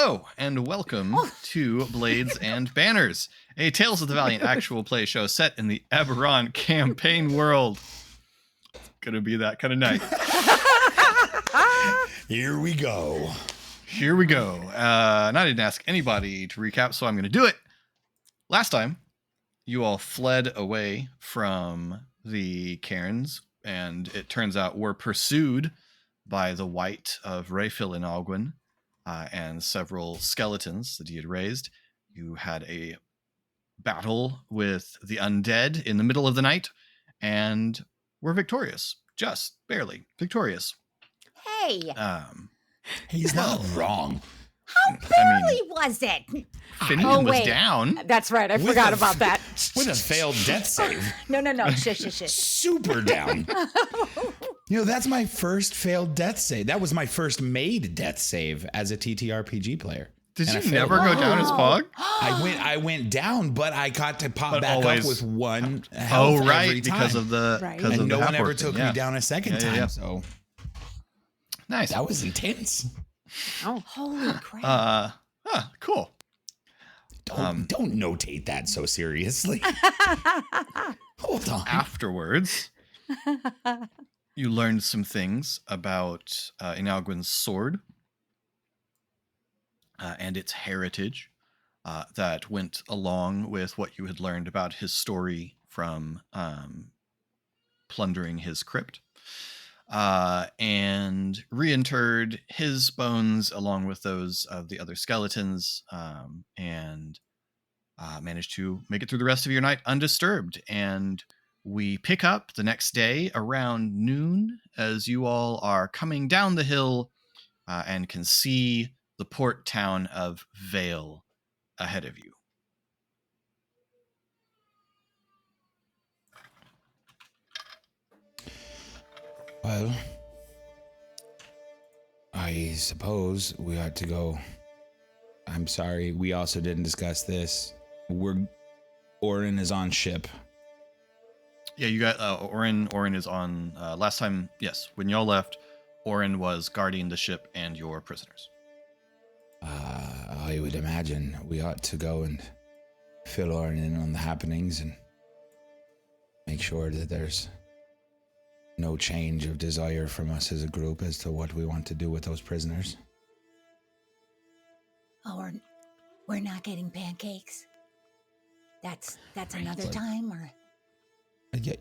Hello, and welcome to Blades and Banners, a Tales of the Valiant actual play show set in the Eberron campaign world. It's gonna be that kind of night. Here we go. Here we go. And I didn't ask anybody to recap, so I'm gonna do it. Last time, you all fled away from the cairns, and it turns out were pursued by the White of Rayfil and Alguin. And several skeletons that he had raised. You had a battle with the undead in the middle of the night, and were victorious. Just barely victorious. Hey! He's not wrong. How barely was it? Finian was down. That's right. I forgot about that. With a failed death save. No. Shush. Super down. You know, that's my first failed death save. That was my first made death save as a TTRPG player. Did you never go down as Pog? I went down, but I got to pop back up with one health every time. Because of the because and of no the one ever half-orc took thing, me down a second time. So nice. That was intense. Oh, holy crap. Cool. Don't notate that so seriously. Hold on. Afterwards, you learned some things about Inalguin's sword and its heritage that went along with what you had learned about his story from plundering his crypt. And reinterred his bones along with those of the other skeletons, and managed to make it through the rest of your night undisturbed. And we pick up the next day around noon as you all are coming down the hill and can see the port town of Vale ahead of you. Well, I suppose we ought to go. I'm sorry, we also didn't discuss this. Orin is on ship. Yeah, you got Orin. Orin is on. Last time, yes, when y'all left, Orin was guarding the ship and your prisoners. I would imagine we ought to go and fill Orin in on the happenings and make sure that there's no change of desire from us as a group as to what we want to do with those prisoners. Oh, we're not getting pancakes? That's another time, or?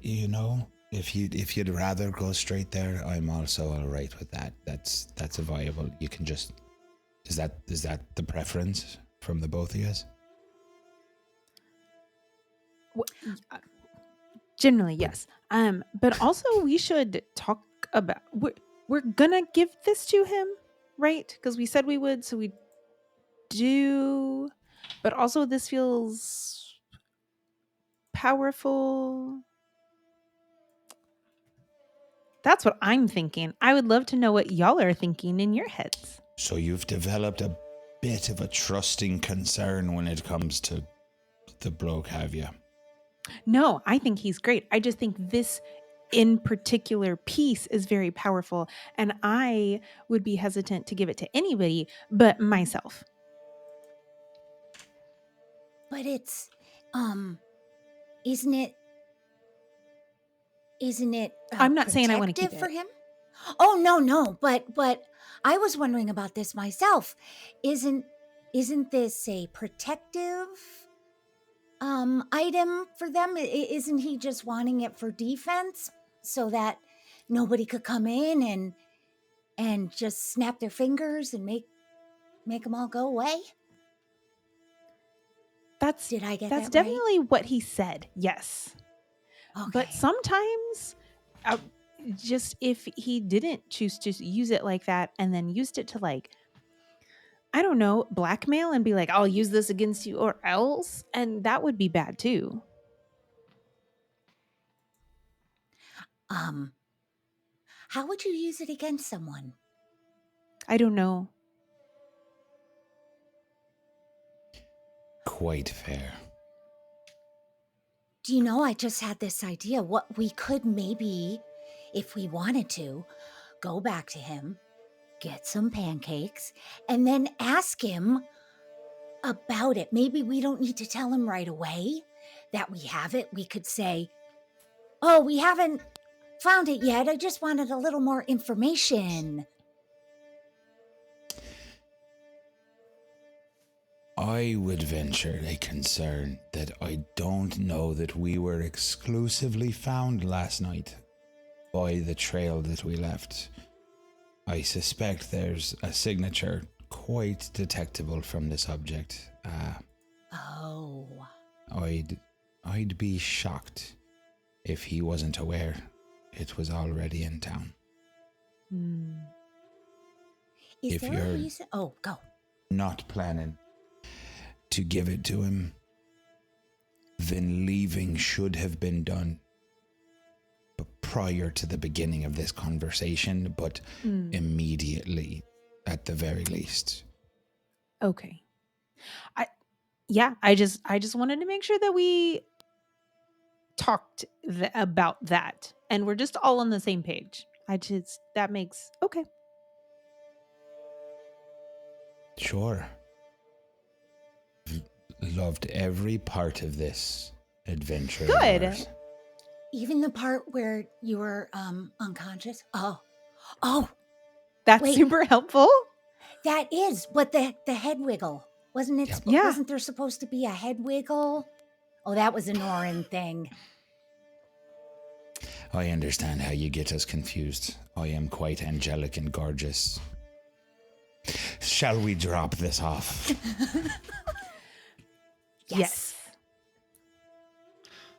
You know, if you'd rather go straight there, I'm also all right with that. That's a viable. You can just. Is that the preference from the both of you? Generally, yes. But also we should talk about we're gonna give this to him, right? Because we said we would, so we do. But also this feels powerful. That's what I'm thinking. I would love to know what y'all are thinking in your heads. So you've developed a bit of a trusting concern when it comes to the bloke, have you? No, I think he's great. I just think this in particular piece is very powerful, and I would be hesitant to give it to anybody but myself. But it's, isn't it I'm not saying I want to keep it for him? Oh, no, but I was wondering about this myself. Isn't this a protective item for them? Isn't he just wanting it for defense so that nobody could come in and just snap their fingers and make them all go away? Did I get that That's definitely right? what he said. Yes. Okay. But sometimes just if he didn't choose to use it like that and then used it to, like, I don't know, blackmail and be like, I'll use this against you or else, and that would be bad too. How would you use it against someone? I don't know. Quite fair. Do you know, I just had this idea. What we could maybe, if we wanted to, go back to him, get some pancakes, and then ask him about it. Maybe we don't need to tell him right away that we have it. We could say, "Oh, we haven't found it yet. I just wanted a little more information." I would venture a concern that I don't know that we were exclusively found last night by the trail that we left. I suspect there's a signature quite detectable from this object. Oh. I'd be shocked if he wasn't aware it was already in town. Is If there a you're- reason? Oh, go. Not planning to give it to him, then leaving should have been done prior to the beginning of this conversation, but immediately at the very least. Okay. I just wanted to make sure that we talked about that and we're just all on the same page. That makes okay. Sure. Loved every part of this adventure. Good. Of ours. Even the part where you were unconscious? Oh, That's Wait. super helpful. that is. But the head wiggle. Wasn't it? Yep. Yeah. Wasn't there supposed to be a head wiggle? Oh, that was a Norin thing. I understand how you get us confused. I am quite angelic and gorgeous. Shall we drop this off? Yes.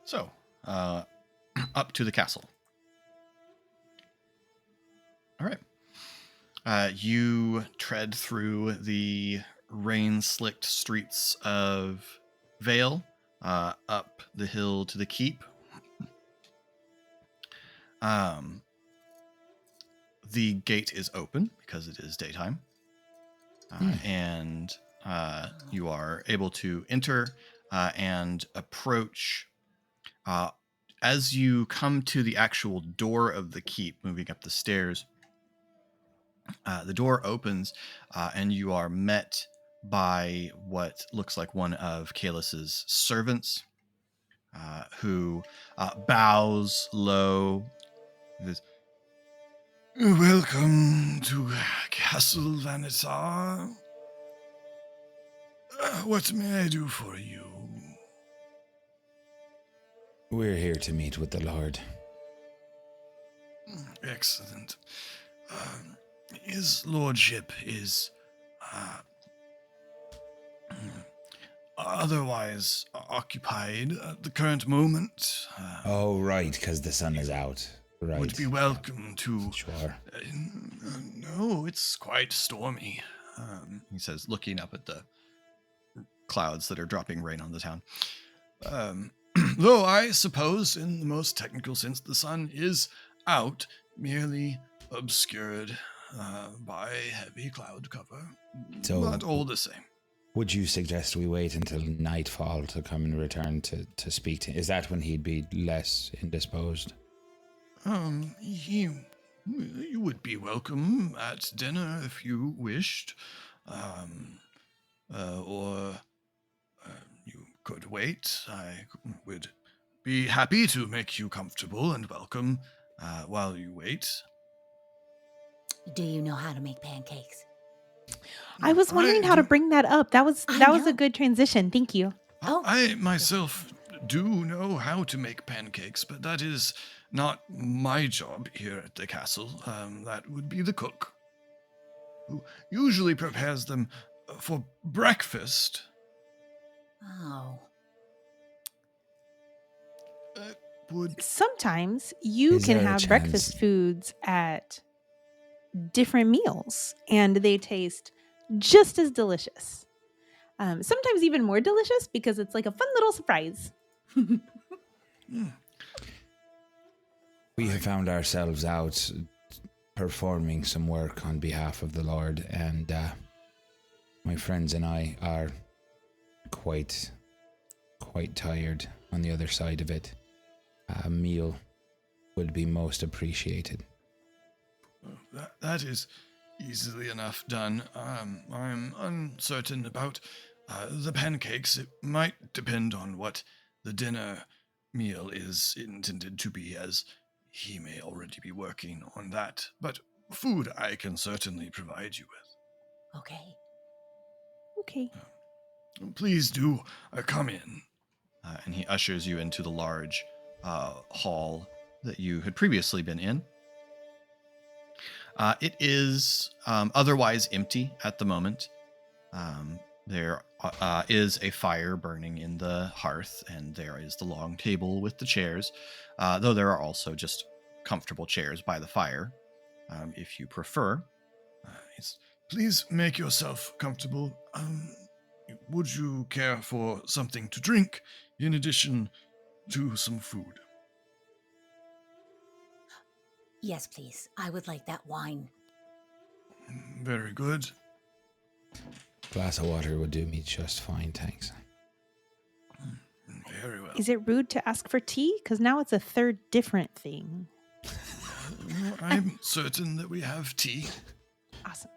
So, up to the castle. All right. You tread through the rain-slicked streets of Vale, up the hill to the keep. The gate is open because it is daytime, and you are able to enter and approach. As you come to the actual door of the keep, moving up the stairs, the door opens and you are met by what looks like one of Kaelis's servants, who bows low. Says, "Welcome to Castle Vanatar. What may I do for you?" We're here to meet with the Lord. Excellent. His lordship is otherwise occupied at the current moment. Oh, right, because the sun is out. Right. Would be welcome to. Sure. No, it's quite stormy. He says, looking up at the clouds that are dropping rain on the town. Though I suppose, in the most technical sense, the sun is out, merely obscured by heavy cloud cover. So- but all the same. Would you suggest we wait until nightfall to come and return to speak to him? Is that when he'd be less indisposed? You would be welcome at dinner if you wished, or you could wait. I would be happy to make you comfortable and welcome while you wait. Do you know how to make pancakes? I was wondering how to bring that up. That was I a know. good transition. Thank you. Oh. I myself do know how to make pancakes, but that is not my job here at the castle. That would be the cook, who usually prepares them for breakfast. Oh. Sometimes you Is can there a have breakfast chance- foods at different meals and they taste just as delicious. Sometimes even more delicious because it's like a fun little surprise. We have found ourselves out performing some work on behalf of the Lord, and my friends and I are quite tired on the other side of it. A meal would be most appreciated. That is easily enough done. I'm uncertain about the pancakes. It might depend on what the dinner meal is intended to be, as he may already be working on that. But food I can certainly provide you with. Okay. Okay. Please do come in. And he ushers you into the large hall that you had previously been in. It is otherwise empty at the moment. There is a fire burning in the hearth, and there is the long table with the chairs, though there are also just comfortable chairs by the fire, if you prefer. Please make yourself comfortable. Would you care for something to drink in addition to some food? Yes, please. I would like that wine. Very good. Glass of water would do me just fine, thanks. Very well. Is it rude to ask for tea? Because now it's a third different thing. I'm certain that we have tea. Awesome.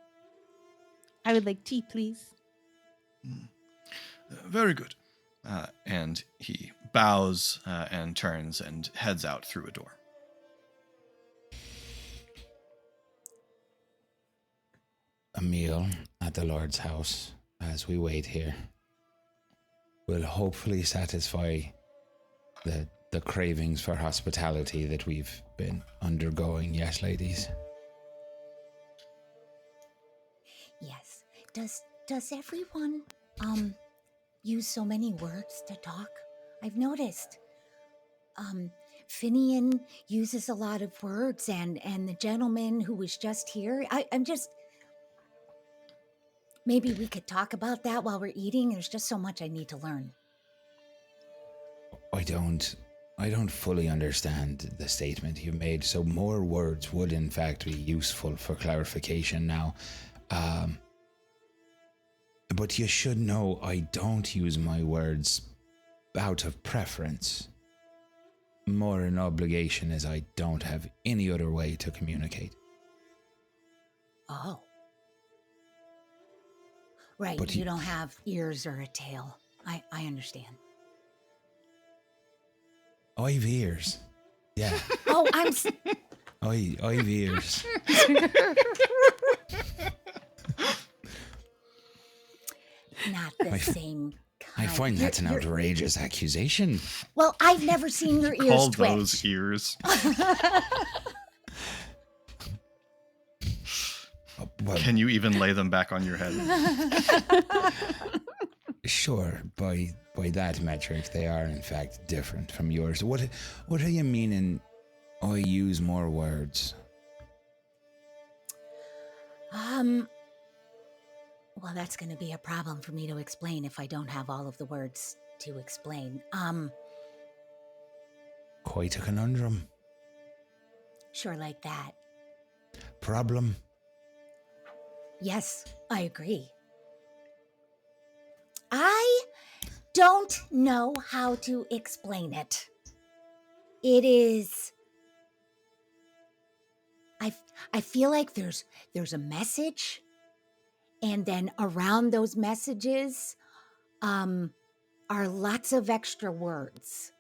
I would like tea, please. Very good. And he bows and turns and heads out through a door. A meal at the Lord's house as we wait here will hopefully satisfy the cravings for hospitality that we've been undergoing. Yes, ladies? Yes. Does everyone use so many words to talk? I've noticed. Finian uses a lot of words, and the gentleman who was just here. I'm just. Maybe we could talk about that while we're eating. There's just so much I need to learn. I don't fully understand the statement you made, so more words would in fact be useful for clarification now. But you should know I don't use my words out of preference. More an obligation, as I don't have any other way to communicate. Oh. Right, But you don't have ears or a tail. I understand. I've ears. Yeah, Oh, I've ears. not the same kind. I find that's an outrageous accusation. Well, I've never seen your ears Call twitch. those ears. Well, Can you even lay them back on your head? sure, by that metric, they are in fact different from yours. What do you mean in I use more words? Well, that's going to be a problem for me to explain if I don't have all of the words to explain. Quite a conundrum. Sure, like that. Problem? Yes, I agree. I don't know how to explain it. It is. I feel like there's a message, and then around those messages are lots of extra words.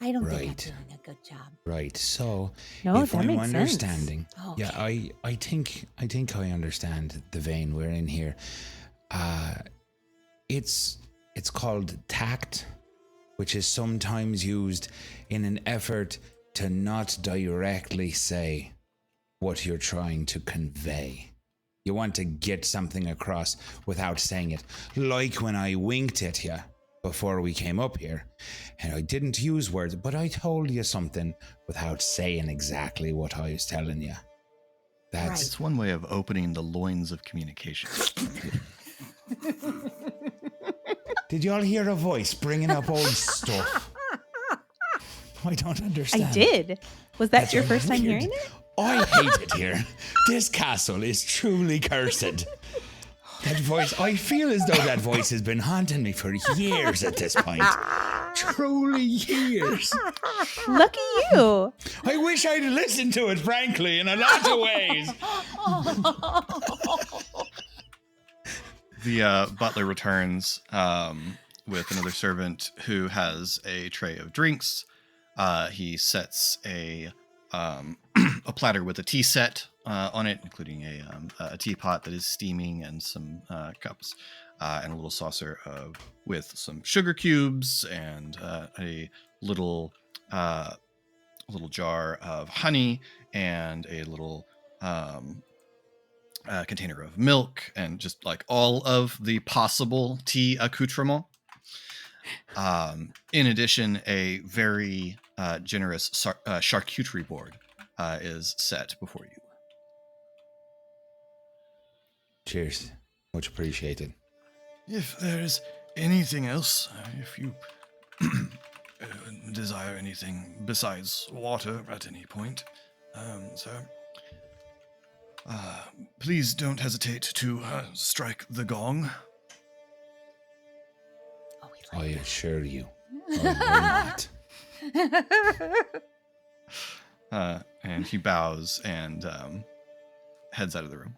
I don't think I'm Right. doing a good job. Right. So, No, if that I'm makes sense. understanding, Oh, yeah, okay. I think I understand the vein we're in here. It's called tact, which is sometimes used in an effort to not directly say what you're trying to convey. You want to get something across without saying it. Like when I winked at you before we came up here, and I didn't use words, but I told you something without saying exactly what I was telling you. That's Right. It's one way of opening the loins of communication. Did y'all hear a voice bringing up old stuff? I don't understand. I did. Was that That's your first time weird. hearing it? I hate it here. This castle is truly cursed. That voice, I feel as though that voice has been haunting me for years at this point. Truly years. Lucky you. I wish I'd listened to it, frankly, in a lot of ways. The butler returns with another servant who has a tray of drinks. He sets a platter with a tea set on it, including a teapot that is steaming and some cups, and a little saucer with some sugar cubes and a little jar of honey and a little container of milk, and just like all of the possible tea accoutrement. In addition, a very generous charcuterie board is set before you. Cheers. Much appreciated. If there is anything else, if you desire anything besides water at any point, sir, please don't hesitate to strike the gong. Oh, we I like assure you, I will not. And he bows and heads out of the room.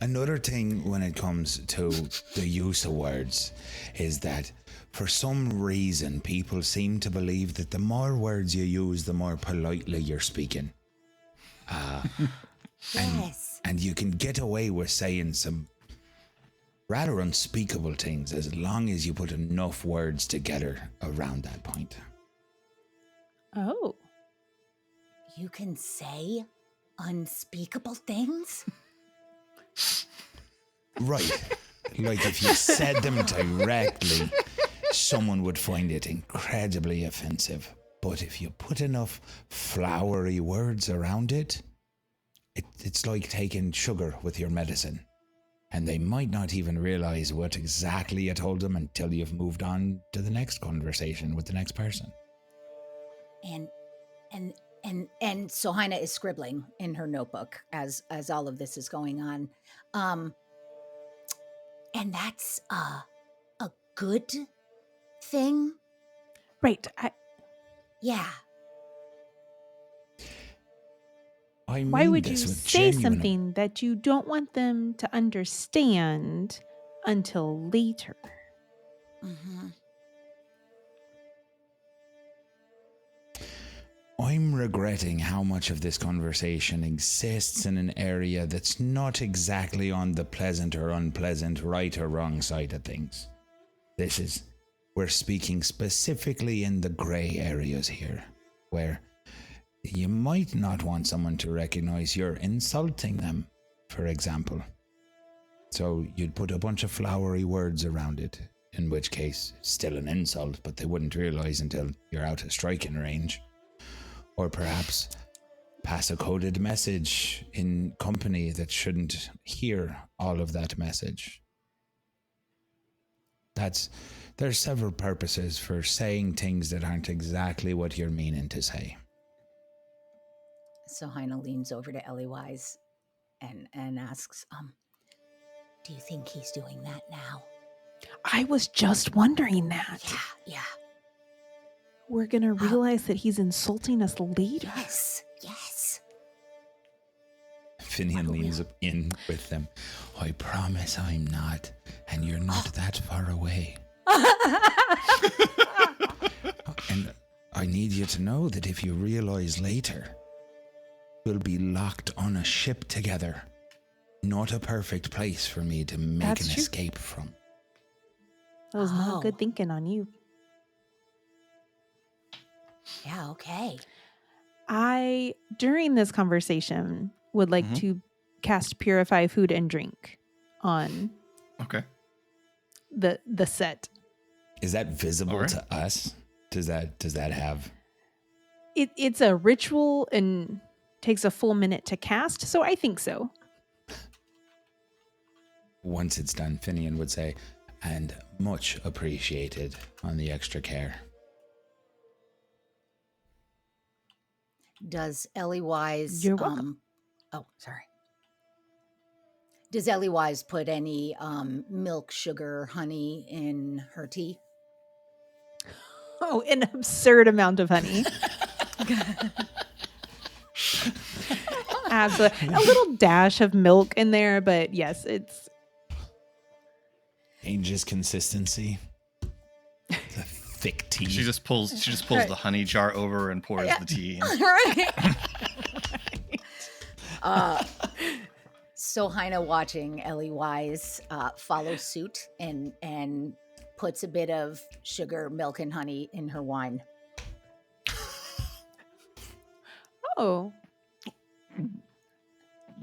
Another thing when it comes to the use of words is that for some reason people seem to believe that the more words you use, the more politely you're speaking. Yes. And you can get away with saying some rather unspeakable things as long as you put enough words together around that point. Oh. You can say unspeakable things? Right. Like if you said them directly, someone would find it incredibly offensive. But if you put enough flowery words around it, it's like taking sugar with your medicine. And they might not even realize what exactly you told them until you've moved on to the next conversation with the next person. And Sohina is scribbling in her notebook as all of this is going on. And that's a good thing? Right. Yeah. I mean Why would you this with say genuine- something that you don't want them to understand until later? Mm-hmm. I'm regretting how much of this conversation exists in an area that's not exactly on the pleasant or unpleasant, right or wrong side of things. We're speaking specifically in the gray areas here, where you might not want someone to recognize you're insulting them, for example. So you'd put a bunch of flowery words around it, in which case, still an insult, but they wouldn't realize until you're out of striking range. Or perhaps pass a coded message in company that shouldn't hear all of that message. There's several purposes for saying things that aren't exactly what you're meaning to say. Sohina leans over to Ellie Wise and asks, do you think he's doing that now? I was just wondering that. Yeah. We're going to realize that he's insulting us later. Yes. Finian leans up in with them. I promise I'm not, and you're not that far away. And I need you to know that if you realize later, we'll be locked on a ship together. Not a perfect place for me to make That's an true. escape from. That was not Oh. good thinking on you. Yeah, okay. I, during this conversation, would like to cast Purify Food and Drink on Okay. the set. Is that visible All right. to us? Does that have... It's a ritual and takes a full minute to cast, so I think so. Once it's done, Finian would say, and much appreciated on the extra care. Does Ellie Wise... You're welcome. Oh, sorry. Does Ellie Wise put any milk, sugar, honey in her tea? Oh, an absurd amount of honey. Absolutely. A little dash of milk in there, but yes, it's Changes consistency. The thick tea. She just pulls Right. the honey jar over and pours the tea in. Right. So Heina, watching Ellie Wise follow suit and puts a bit of sugar, milk, and honey in her wine. oh.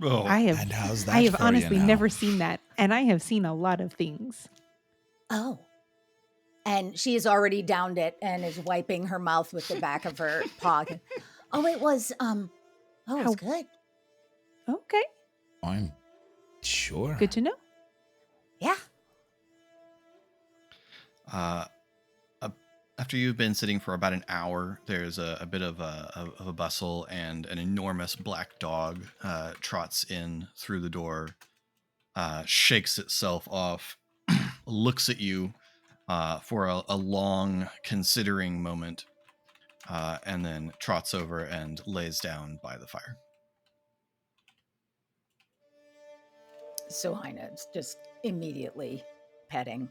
Oh, I And have how's that I have for honestly you now? never seen that, and I have seen a lot of things. Oh. And she has already downed it and is wiping her mouth with the back of her paw. Oh, it was it's good. Okay, I'm sure. good to know. Yeah. After you've been sitting for about an hour, there's a bit of a bustle, and an enormous black dog trots in through the door, shakes itself off, looks at you for a long considering moment, and then trots over and lays down by the fire. So Heina's just immediately petting.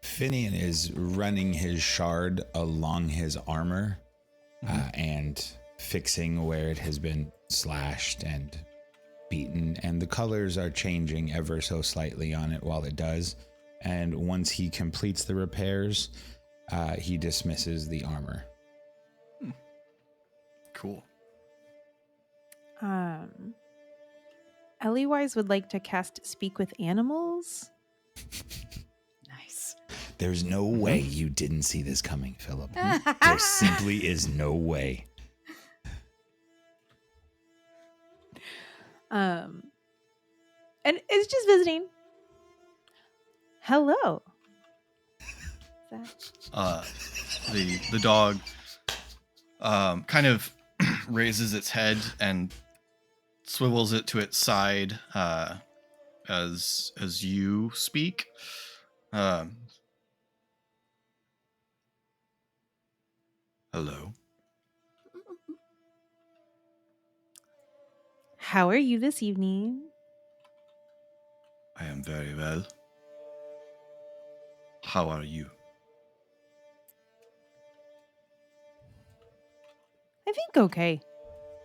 Finian is running his shard along his armor and fixing where it has been slashed and beaten, and the colors are changing ever so slightly on it while it does. And once he completes the repairs, he dismisses the armor. Cool. Ellie Wise would like to cast Speak with Animals. Nice. There's no way you didn't see this coming, Philip. There simply is no way. And it's just visiting. Hello. The dog kind of raises its head and swivels it to its side as you speak. Hello. How are you this evening? I am very well. How are you? I think okay.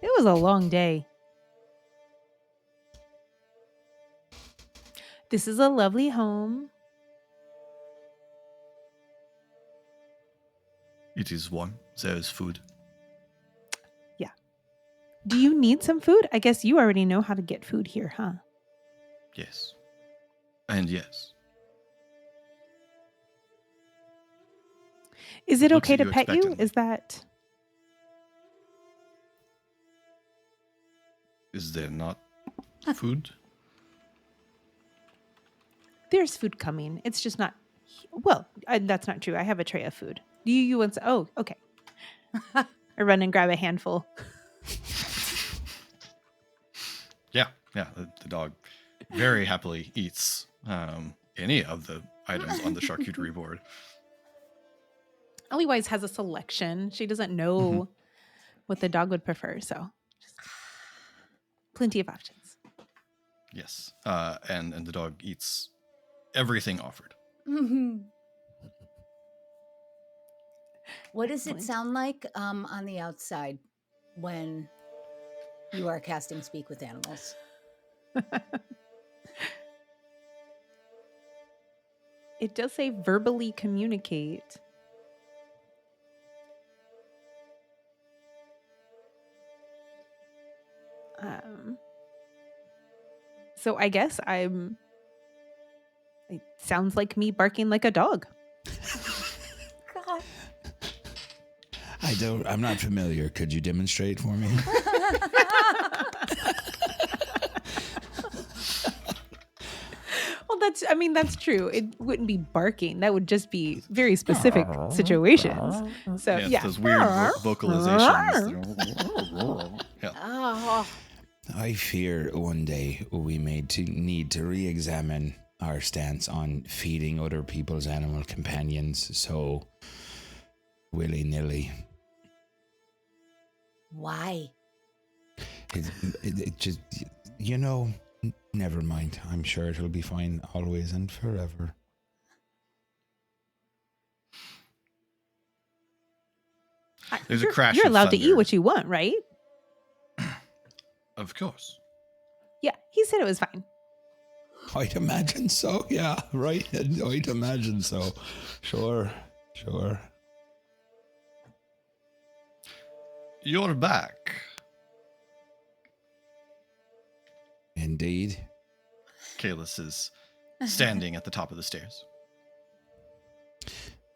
It was a long day. This is a lovely home. It is warm. There is food. Do you need some food? I guess you already know how to get food here, huh? Yes. And yes. Is it Looks okay at to you pet you? expectantly. Is that... Is there not food? There's food coming. It's just not... Well, that's not true. I have a tray of food. Do you want... Oh, okay. I run and grab a handful. Yeah. The dog very happily eats any of the items on the charcuterie board. Ellie Wise has a selection. She doesn't know what the dog would prefer, so just plenty of options. Yes. And the dog eats everything offered. What does it Excellent. sound like on the outside when you are casting Speak with Animals? It does say verbally communicate. So I guess it sounds like me barking like a dog. God. I'm not familiar. Could you demonstrate for me? Well, that's true. It wouldn't be barking. That would just be very specific situations. So It's yeah. those weird vocalizations. Yeah. Oh, I fear one day we may need to re-examine our stance on feeding other people's animal companions so willy-nilly. Why? It just, never mind. I'm sure it'll be fine always and forever. There's a crash You're of allowed to eat thunder. what you want, right? Of course. Yeah, he said it was fine. I'd imagine so, yeah, right? I'd imagine so. Sure. You're back. Indeed. Kaelis is standing at the top of the stairs.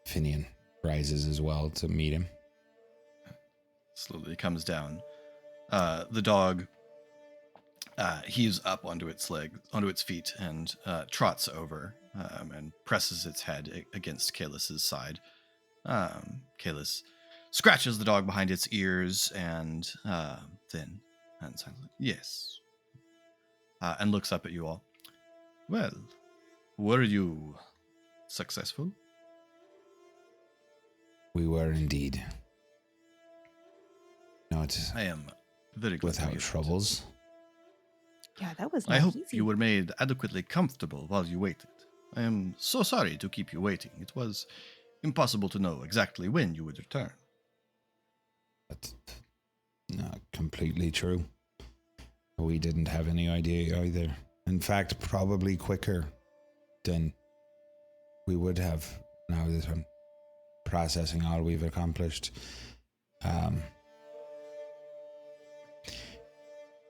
Finian rises as well to meet him. Slowly comes down. The dog heaves up onto its feet, and trots over and presses its head against Kaelis's side. Kaelis scratches the dog behind its ears, and then silently, yes, and looks up at you all. Well, were you successful? We were indeed. Not I am very glad to without hear that. troubles. Yeah, that was I not hope easy. you were made adequately comfortable while you waited. I am so sorry to keep you waiting. It was impossible to know exactly when you would return. That's not completely true. We didn't have any idea either. In fact, probably quicker than we would have now that I'm processing all we've accomplished.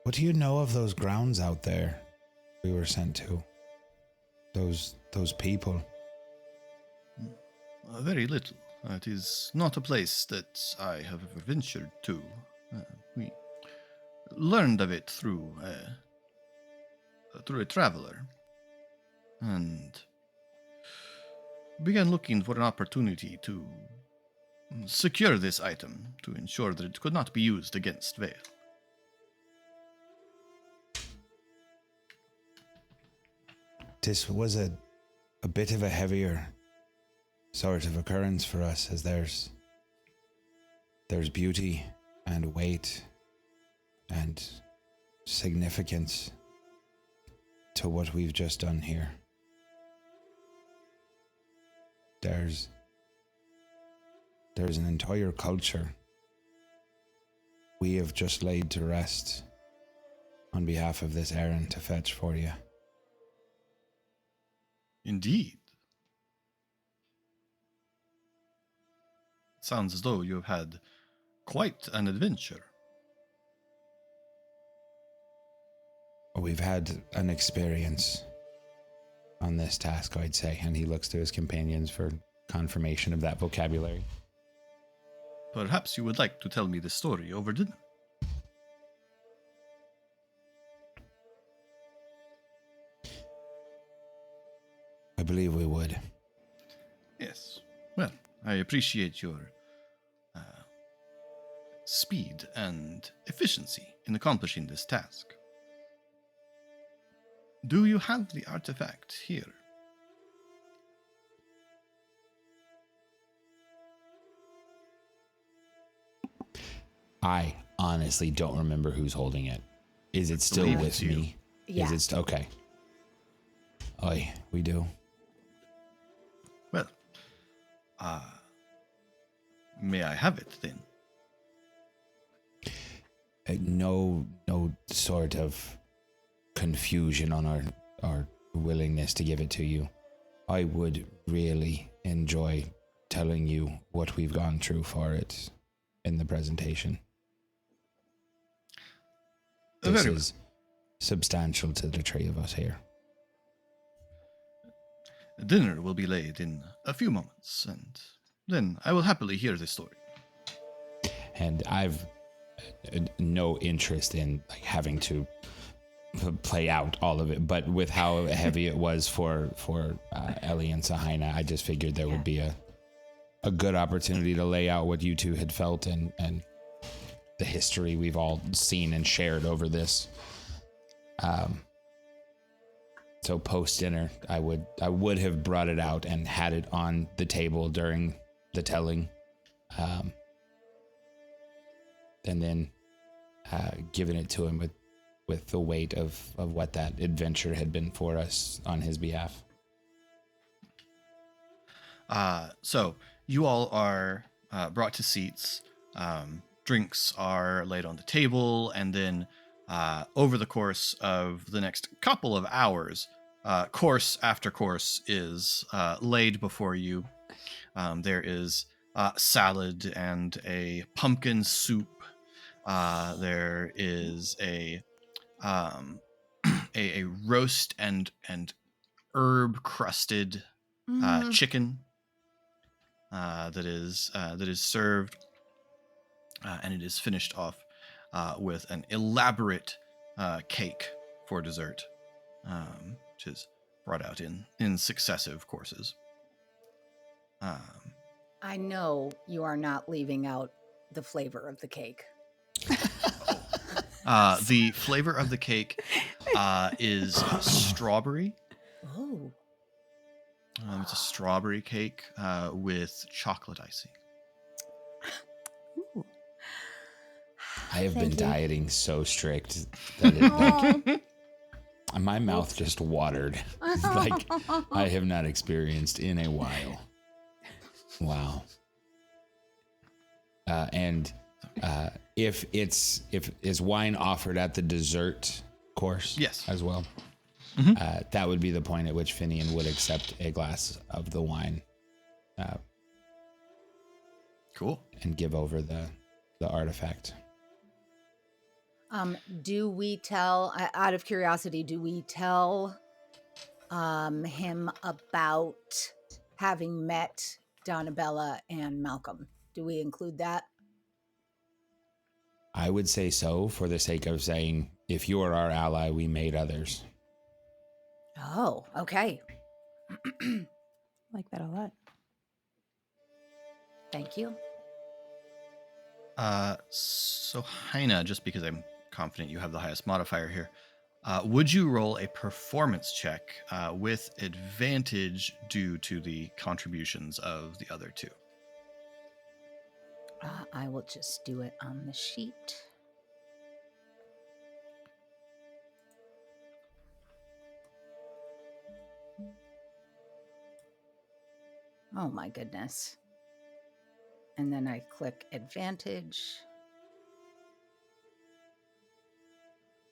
What do you know of those grounds out there we were sent to? Those people. Very little. It is not a place that I have ever ventured to. We learned of it through a traveler, and began looking for an opportunity to secure this item to ensure that it could not be used against Vale. This was a bit of a heavier sort of occurrence for us, as there's beauty and weight and significance to what we've just done here. There's an entire culture we have just laid to rest on behalf of this errand to fetch for you. Indeed. Sounds as though you have had quite an adventure. We've had an experience on this task, I'd say, and he looks to his companions for confirmation of that vocabulary. Perhaps you would like to tell me the story over dinner. I believe we would. Yes. Well, I appreciate your speed and efficiency in accomplishing this task. Do you have the artifact here? I honestly don't remember who's holding it. Is it still believe with it's you. me? Yeah. Is it okay? Aye, we do. Well, may I have it then? No sort of confusion on our willingness to give it to you. I would really enjoy telling you what we've gone through for it in the presentation. This Very is substantial to the three of us here. Dinner will be laid in a few moments, and then I will happily hear the story. And I've no interest in having to play out all of it, but with how heavy it was for Ellie and Sahaina, I just figured there would be a good opportunity to lay out what you two had felt and the history we've all seen and shared over this. So post dinner, I would have brought it out and had it on the table during the telling, and then given it to him with the weight of what that adventure had been for us on his behalf. So you all are brought to seats. Drinks are laid on the table, and then over the course of the next couple of hours, course after course is laid before you. There is salad and a pumpkin soup. There is a a roast and herb crusted chicken that is served, and it is finished off with an elaborate cake for dessert, which is brought out in successive courses. I know you are not leaving out the flavor of the cake. The flavor of the cake is strawberry. Oh. It's a strawberry cake with chocolate icing. Ooh. I have Thank been you. dieting so strict that it, my mouth just watered like I have not experienced in a while. Wow. And if is wine offered at the dessert course? Yes. As well. Mm-hmm. That would be the point at which Finian would accept a glass of the wine. Cool. And give over the artifact. Do we tell, out of curiosity, him about having met Donabella and Malcolm? Do we include that? I would say so, for the sake of saying, if you are our ally, we made others. Oh, okay. Like that a lot. Thank you. So Heina, just because I'm confident you have the highest modifier here, would you roll a performance check with advantage due to the contributions of the other two? I will just do it on the sheet. Oh my goodness. And then I click advantage.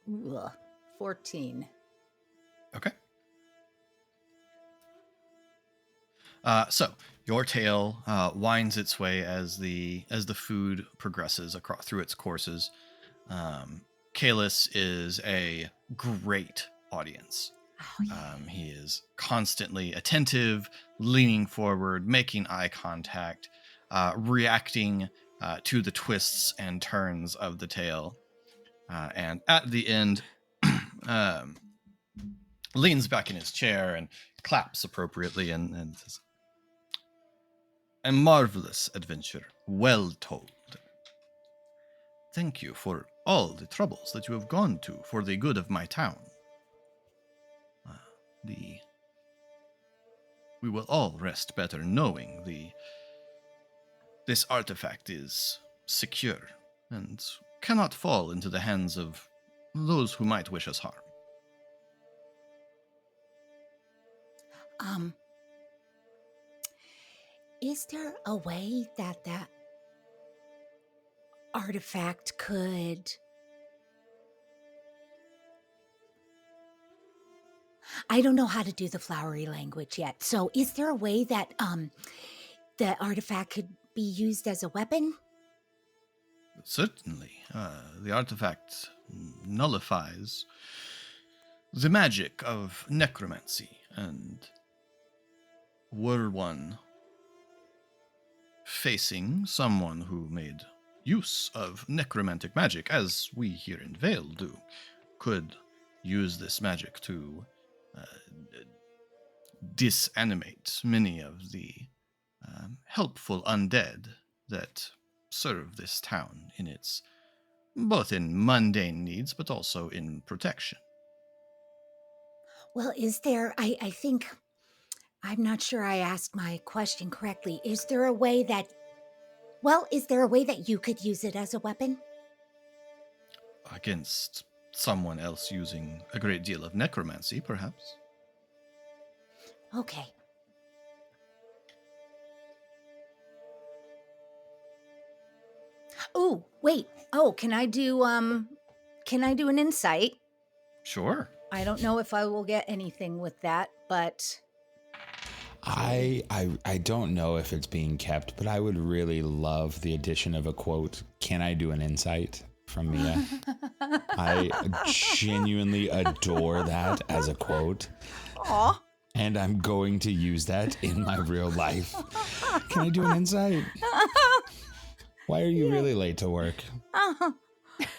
Ugh, 14. Okay. So your tale winds its way as the food progresses across through its courses. Kaelis is a great audience. Oh, yeah. He is constantly attentive, leaning forward, making eye contact, reacting to the twists and turns of the tale. And at the end, leans back in his chair and claps appropriately and says, "A marvelous adventure, well told. Thank you for all the troubles that you have gone to for the good of my town. We will all rest better knowing this artifact is secure and cannot fall into the hands of those who might wish us harm." Is there a way that artifact could... I don't know how to do the flowery language yet. So is there a way that the artifact could be used as a weapon? Certainly. The artifact nullifies the magic of necromancy, and were one facing someone who made use of necromantic magic, as we here in Vale do, could use this magic to disanimate many of the helpful undead that serve this town in its both in mundane needs but also in protection. Well, is there, I think, I'm not sure I asked my question correctly. Is there a way that, you could use it as a weapon? Against someone else using a great deal of necromancy, perhaps. Okay. Oh, wait. Oh, can I do an insight? Sure. I don't know if I will get anything with that, but I don't know if it's being kept, but I would really love the addition of a quote. Can I do an insight from Mia? I genuinely adore that as a quote. aw. And I'm going to use that in my real life. Can I do an insight? Why are you really late to work? Oh,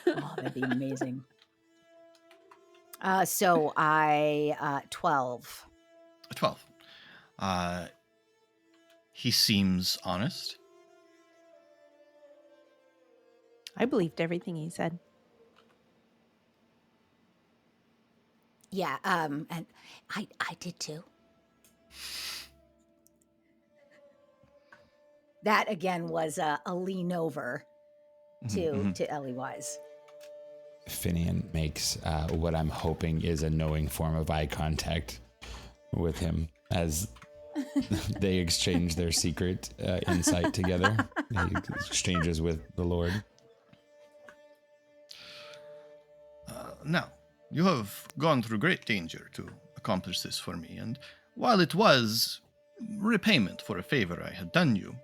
that'd be amazing. So I 12. 12. He seems honest. I believed everything he said. Yeah, and I did too. That again was a lean over to Ellie Wise. Finian makes what I'm hoping is a knowing form of eye contact with him as they exchange their secret insight together. He exchanges with the Lord. Now, you have gone through great danger to accomplish this for me, and while it was repayment for a favor I had done you,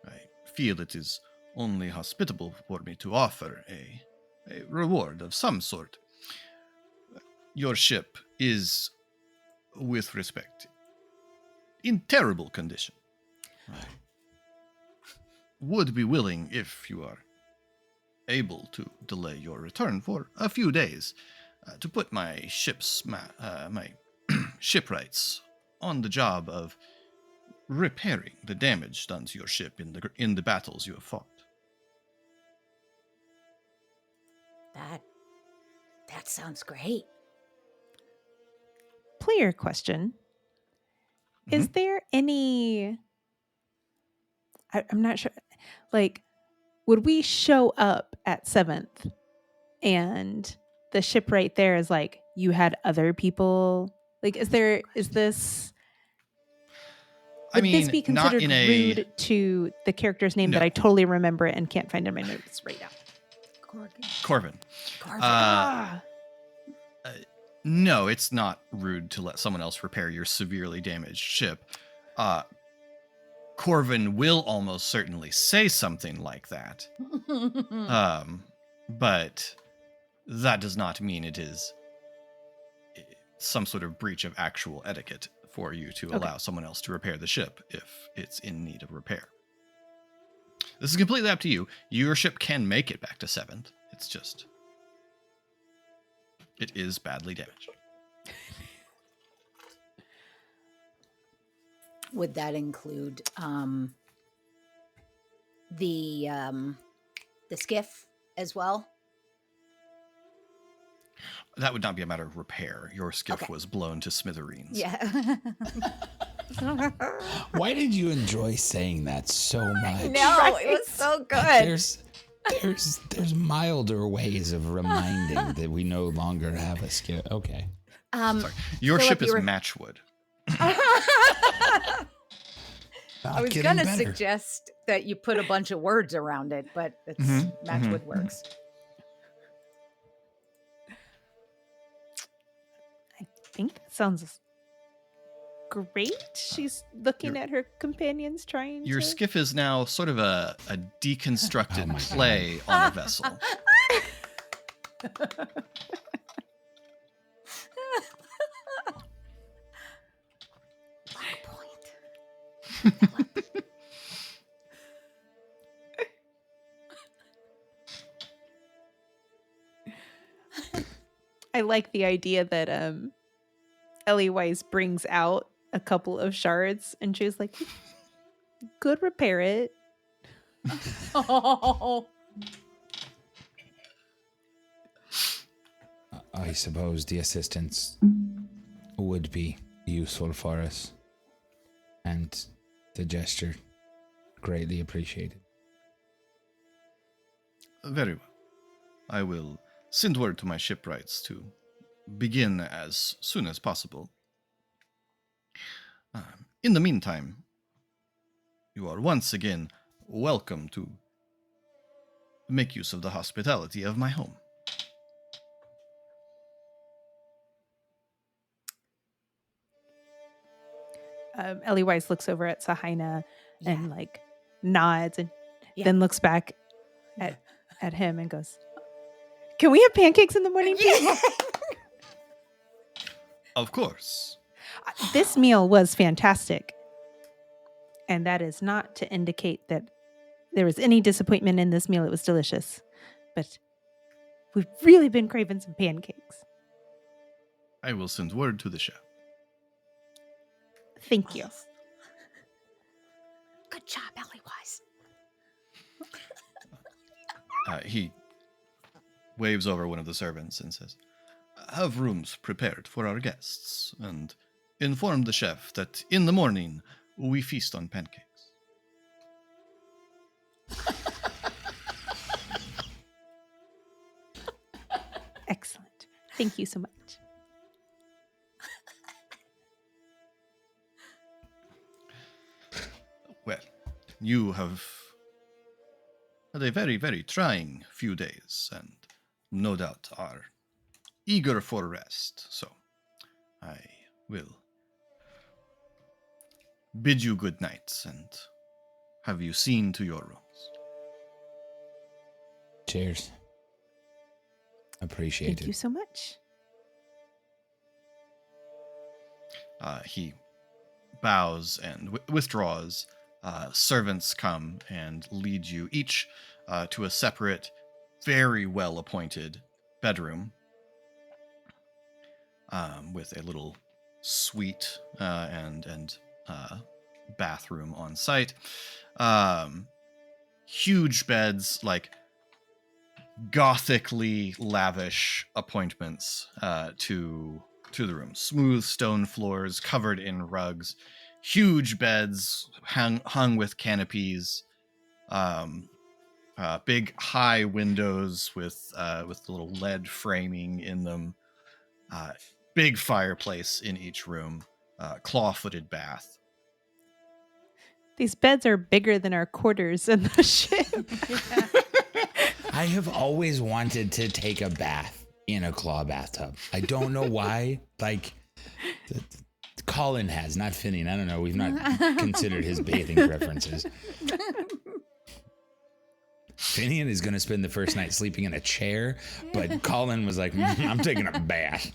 I feel it is only hospitable for me to offer a reward of some sort. Your ship is, with respect, in terrible condition. I would be willing, if you are able to delay your return for a few days, to put my my shipwrights on the job of repairing the damage done to your ship in the battles you have fought. That sounds great. Player question. Is there any... I'm not sure. Like, would we show up at 7th and the ship right there is like, you had other people? Like, is this... Would this be considered rude to the character's name that I totally remember it and can't find in my notes right now? Corvin. No, it's not rude to let someone else repair your severely damaged ship. Corvin will almost certainly say something like that. But that does not mean it is some sort of breach of actual etiquette for you to allow someone else to repair the ship if it's in need of repair. This is completely up to you. Your ship can make it back to 7th. It's just... it is badly damaged. Would that include the skiff as well? That would not be a matter of repair. Your skiff was blown to smithereens. Yeah. Why did you enjoy saying that so much? No, it was so good. There's milder ways of reminding that we no longer have a skill. Okay. Sorry. Your ship is matchwood. I was going to better. suggest that you put a bunch of words around it, but it's matchwood works. I think that sounds great. She's looking at her companions trying Your to... skiff is now sort of a deconstructed play on a vessel. I like the idea that Ellie Weiss brings out a couple of shards and she's like, good, repair it. Oh. I suppose the assistants would be useful for us. And the gesture, greatly appreciated. Very well. I will send word to my shipwrights to begin as soon as possible. In the meantime, you are once again welcome to make use of the hospitality of my home. Ellie Weiss looks over at Sahaina Yeah. and like nods and Yeah. then looks back at him and goes, "Can we have pancakes in the morning, please?" Yeah. Of course. This meal was fantastic. And that is not to indicate that there was any disappointment in this meal. It was delicious. But we've really been craving some pancakes. I will send word to the chef. Thank you. Good job, Ellie Wise. He waves over one of the servants and says, "Have rooms prepared for our guests, and inform the chef that in the morning we feast on pancakes." Excellent. Thank you so much. Well, you have had a very, very trying few days, and no doubt are eager for rest, so I will bid you good night and have you seen to your rooms. Cheers. Appreciate Thank you so much. He bows and withdraws. Servants come and lead you each to a separate, very well-appointed bedroom with a little suite and bathroom on site. Huge beds, like gothically lavish appointments to the room. Smooth stone floors covered in rugs, huge beds hung with canopies, big high windows with little lead framing in them, big fireplace in each room, claw-footed bath. These beds are bigger than our quarters in the ship. I have always wanted to take a bath in a claw bathtub. I don't know why. Like, Colin has, not Finian. I don't know. We've not considered his bathing preferences. Finian is going to spend the first night sleeping in a chair, but Colin was like, I'm taking a bath.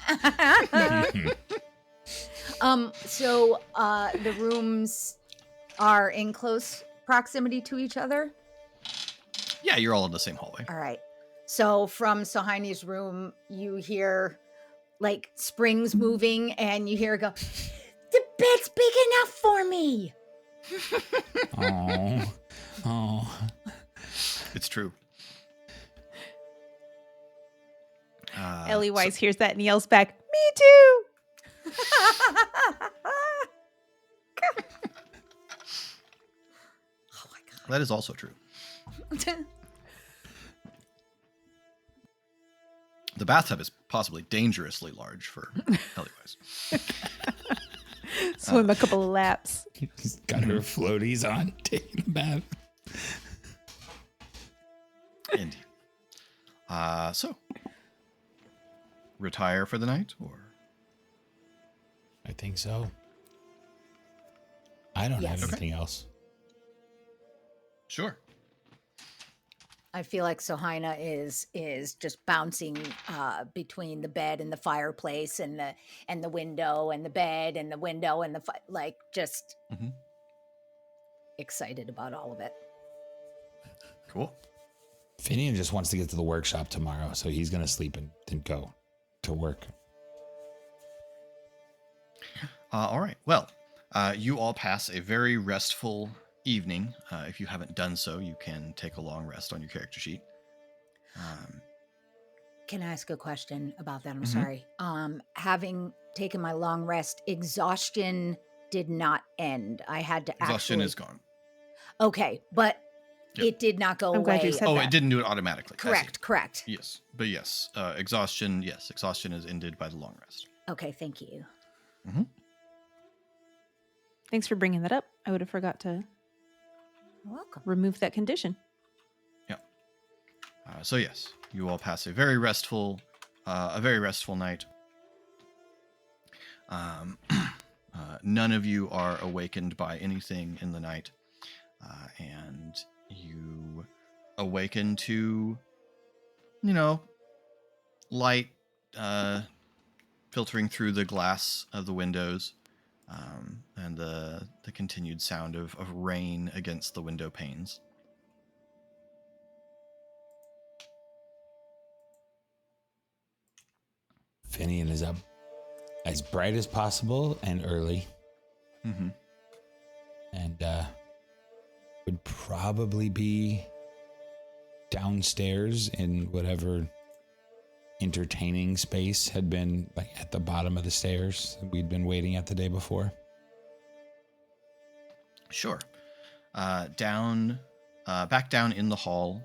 So the rooms are in close proximity to each other? Yeah, you're all in the same hallway. All right. So from Sohaini's room, you hear like springs moving and you hear her go, "The bed's big enough for me." Oh. It's true. Ellie Weiss hears that and yells back, "Me too!" Oh my That is also true. god. The bathtub is possibly dangerously large for Ellie Weiss. Swim a couple of laps. She's got her floaties on, taking a bath. Indeed. So, retire for the night, or? I think so. I don't have Yes. anything else. Sure. I feel like Sohaina is just bouncing between the bed and the fireplace and the window and the bed and the window and like just excited about all of it. Cool. Finian just wants to get to the workshop tomorrow, so he's going to sleep and then go to work. All right. Well, you all pass a very restful evening. If you haven't done so, you can take a long rest on your character sheet. Can I ask a question about that? I'm Mhm. sorry. Having taken my long rest, exhaustion did not end. I had to Exhaustion actually. is gone. Okay, but Yep. it did not go I'm glad you away. said Oh, that. it didn't do it automatically. I see. Correct. Yes, but yes, exhaustion. Yes, exhaustion is ended by the long rest. Okay, thank you. Thanks for bringing that up. I would have forgot to You're welcome. remove that condition. Yeah. So yes, you all pass a very restful night. None of you are awakened by anything in the night, and you awaken to, light filtering through the glass of the windows, and the continued sound of rain against the window panes. Finian is up as bright as possible and early, Mm-hmm. and would probably be downstairs in whatever entertaining space had been like at the bottom of the stairs that we'd been waiting at the day before. Sure. Back down in the hall,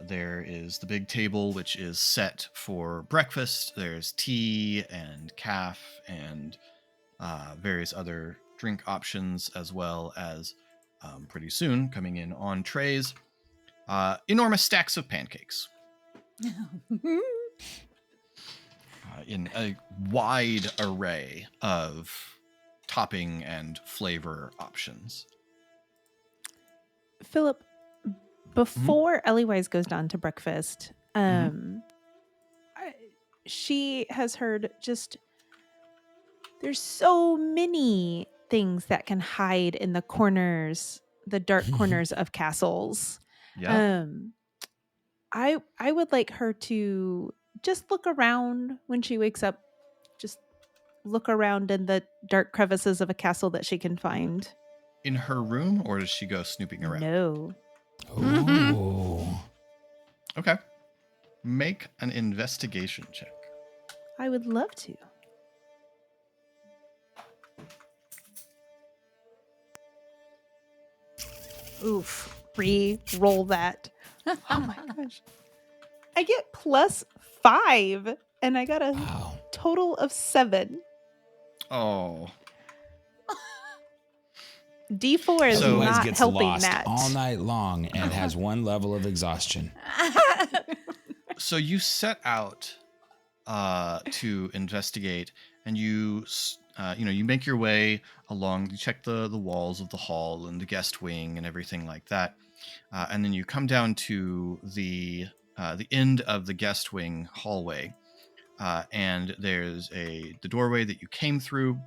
there is the big table, which is set for breakfast. There's tea and calf and various other drink options, as well as pretty soon coming in on trays, enormous stacks of pancakes in a wide array of topping and flavor options. Philip, before Ellywise goes down to breakfast, she has heard just there's so many things that can hide in the corners, the dark corners of castles. Yeah. I would like her to just look around when she wakes up. Just look around in the dark crevices of a castle that she can find. In her room, or does she go snooping around? No. Oh. Okay. Make an investigation check. I would love to. Oof. Re-roll that. Oh my gosh. I get +5 and I got a Wow. total of 7. Oh. D4 is So- Otherwise not gets helping lost that. all night long and has one level of exhaustion. So you set out to investigate, and you make your way along. You check the walls of the hall and the guest wing and everything like that, and then you come down to the end of the guest wing hallway, and there's the doorway that you came through.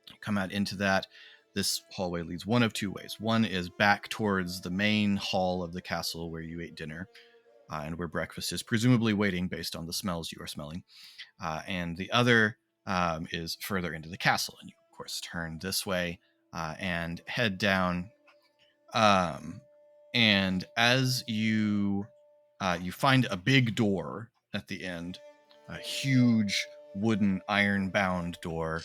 You come out into that. This hallway leads one of two ways. One is back towards the main hall of the castle where you ate dinner, and where breakfast is presumably waiting based on the smells you are smelling. And the other is further into the castle. And you, of course, turn this way and head down. And as you find a big door at the end, a huge wooden iron-bound door.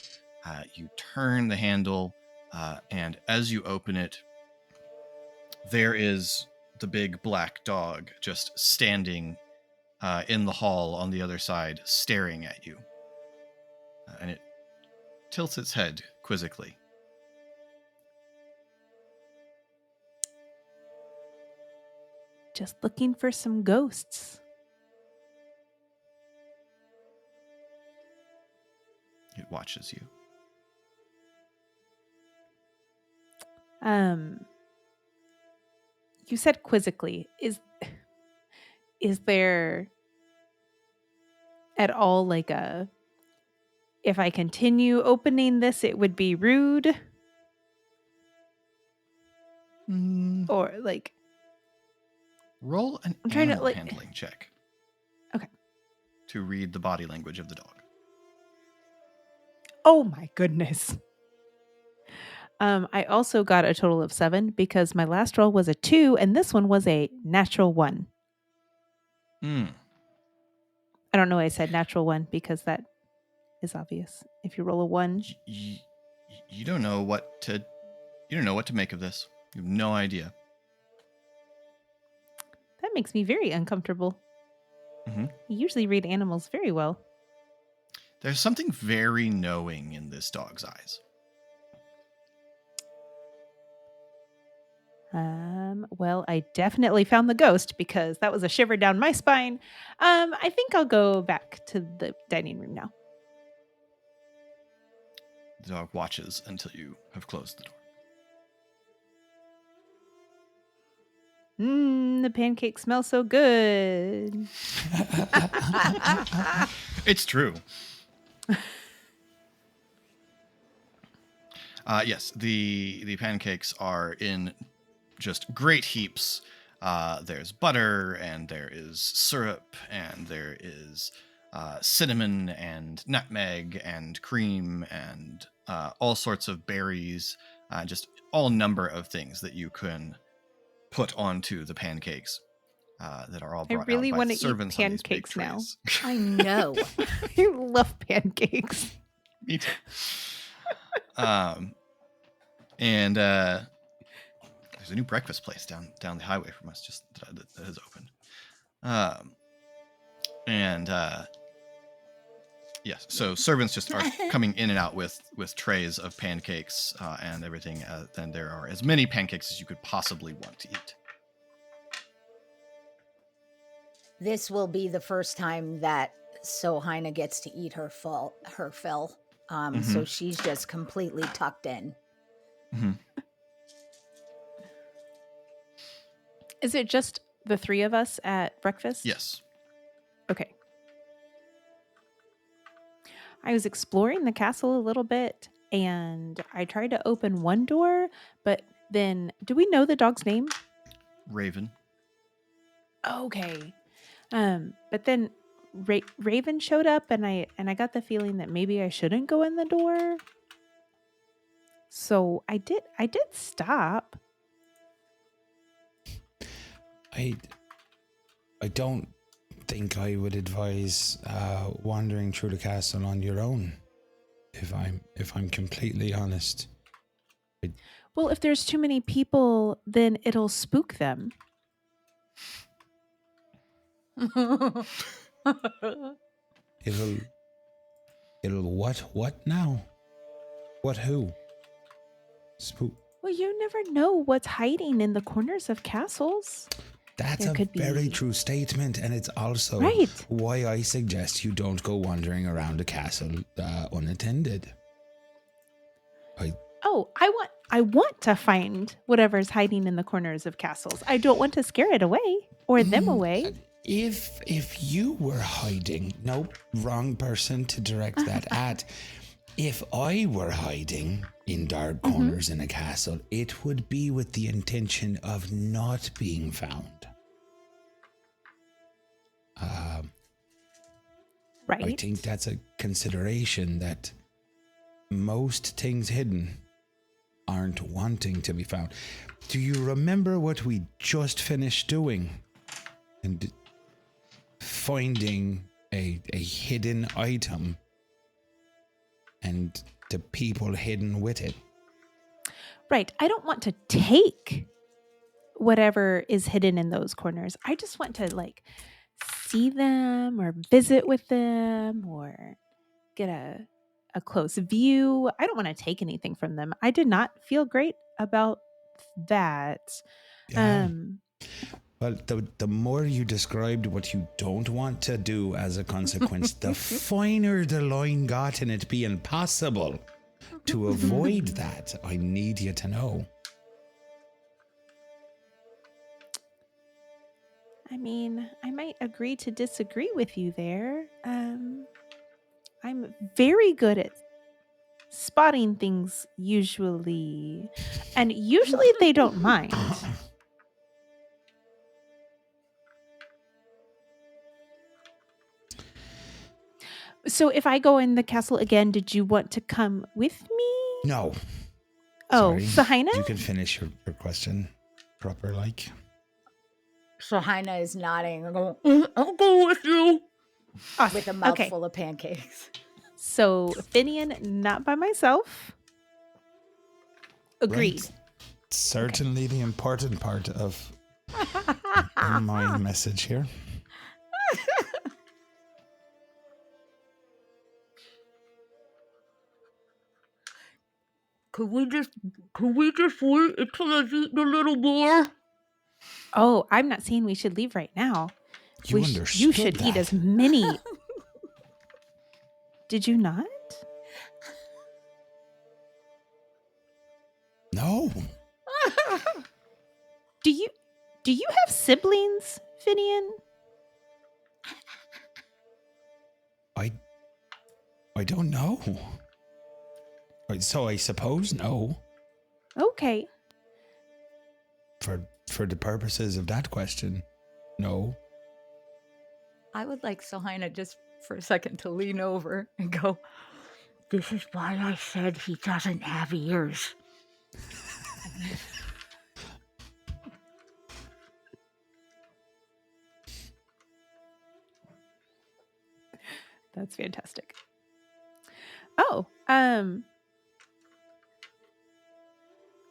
You turn the handle, and as you open it, there is the big black dog just standing in the hall on the other side, staring at you. And it tilts its head quizzically. Just looking for some ghosts. It watches you. You said quizzically. Is there at all like if I continue opening this, it would be rude? Or like Roll an I'm trying to, animal like- handling check. Okay. To read the body language of the dog. Oh my goodness. I also got a total of 7 because my last roll was a 2 and this one was a natural 1. I don't know why I said natural 1 because that is obvious. If you roll a 1, You don't know what to make of this. You have no idea. that makes me very uncomfortable. Mm-hmm. You usually read animals very well. There's something very knowing in this dog's eyes. Well, I definitely found the ghost because that was a shiver down my spine. I think I'll go back to the dining room now. The dog watches until you have closed the door. The pancakes smell so good. It's true. Yes, the pancakes are in just great heaps. There's butter, and there is syrup, and there is cinnamon, and nutmeg, and cream, and all sorts of berries. Just all number of things that you can put onto the pancakes that are all I brought really out by want to eat servants on these big pancakes now. trays. I know. I love pancakes. Me too. And there's a new breakfast place down the highway from us, just that has opened. Yes, so servants just are coming in and out with trays of pancakes and everything. Then there are as many pancakes as you could possibly want to eat. This will be the first time that Sohina gets to eat her fill. So she's just completely tucked in. Mm-hmm. Is it just the 3 of us at breakfast? Yes. Okay. I was exploring the castle a little bit, and I tried to open one door, but then, do we know the dog's name? Raven. Okay. But then Raven showed up, and I got the feeling that maybe I shouldn't go in the door. So I did stop. I don't think I would advise wandering through the castle on your own. If I'm completely honest. Well, if there's too many people, then it'll spook them. It'll what now? What who? Spook. Well, you never know what's hiding in the corners of castles. That's There a could very be- true statement, and it's also Right. why I suggest you don't go wandering around the castle unattended. Oh, I want to find whatever's hiding in the corners of castles. I don't want to scare it away or them away. If you were hiding, nope, wrong person to direct that at. If I were hiding in dark corners in a castle, it would be with the intention of not being found. Right. I think that's a consideration that most things hidden aren't wanting to be found. Do you remember what we just finished doing? And finding a hidden item and the people hidden with it. Right. I don't want to take whatever is hidden in those corners. I just want to see them or visit with them or get a close view. I don't want to take anything from them. I did not feel great about that. Yeah. Well, the more you described what you don't want to do as a consequence, the finer the line got in it being possible to avoid that. I need you to know. I mean, I might agree to disagree with you there. I'm very good at spotting things usually, and usually they don't mind. So if I go in the castle again, did you want to come with me? No. Oh, Sorry. Sohina? You can finish your question proper. Sohina is nodding and going, I'll go with you. Awesome. with a Okay. mouthful of pancakes. So Finian, not by myself. Agreed. Right. Certainly the important part of my message here. Could we just wait until I've eaten a little more? Oh, I'm not saying we should leave right now. You You understood should eat that. as many. Did you not? No. Do you have siblings, Finian? I don't know. So I suppose no. Okay. For the purposes of that question, no. I would like Sohina just for a second to lean over and go, "This is why I said he doesn't have ears." That's fantastic. Oh,